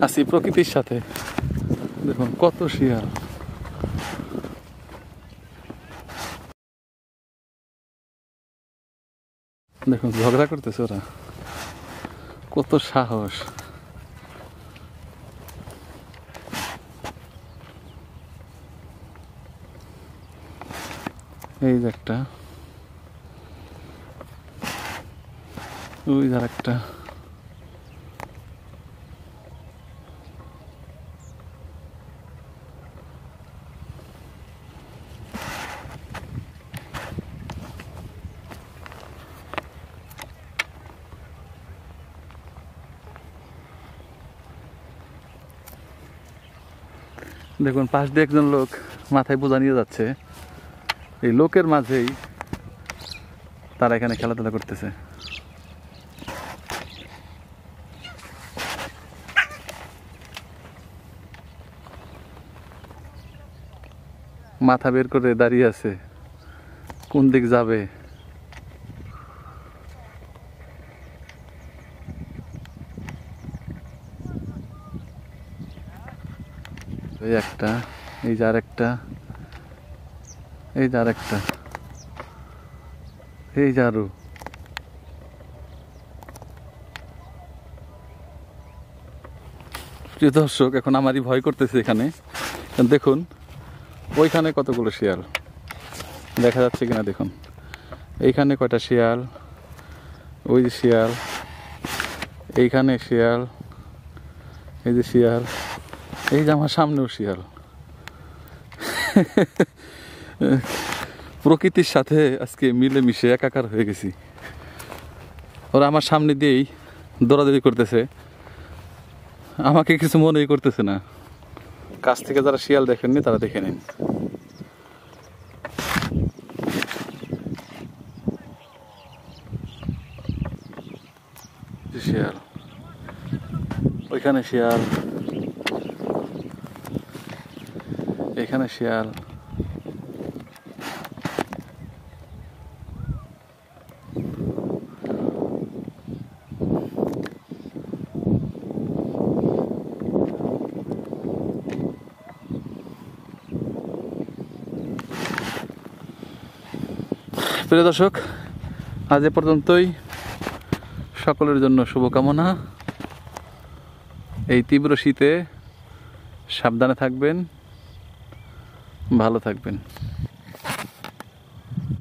আছি প্রকৃতির সাথে। দেখুন কত শিয়াল। দেখুন ঝগড়া করতেছে ওরা, কত সাহস। এই যে একটা, ওই যে একটা। দেখুন পাশ দিয়ে একজন লোক মাথায় বোঝা নিয়ে যাচ্ছে, এই লোকের মাঝেই তারা এখানে খেলাধুলা করতেছে। মাথা বের করে দাঁড়িয়ে আছে, কোন দিক যাবে। এই একটা, এই যে আরেকটা, এই যে আরেকটা, এই যে আরো। প্রিয় দর্শক, এখন আমারই ভয় করতেছে এখানে। দেখুন ওইখানে কতগুলো শিয়াল দেখা যাচ্ছে কিনা দেখুন। এইখানে কয়টা শিয়াল, ওই যে শিয়াল, এইখানে শিয়াল, এই যে শিয়াল, এই যে আমার সামনেও শিয়াল। প্রকৃতির সাথে আজকে মিলেমিশে একাকার হয়ে গেছি। ওরা আমার সামনে দিয়েই দৌড়াদৌড়ি করতেছে, আমাকে কিছু মনেই করতেছে না। কাছ থেকে যারা শিয়াল দেখেননি তারা দেখে নিন। শিয়াল, ওইখানে শিয়াল, এখানে শিয়াল। প্রিয় দর্শক, আজ এ পর্যন্তই। সকলের জন্য শুভকামনা। এই তীব্র শীতে সাবধানে থাকবেন, ভালো থাকবেন।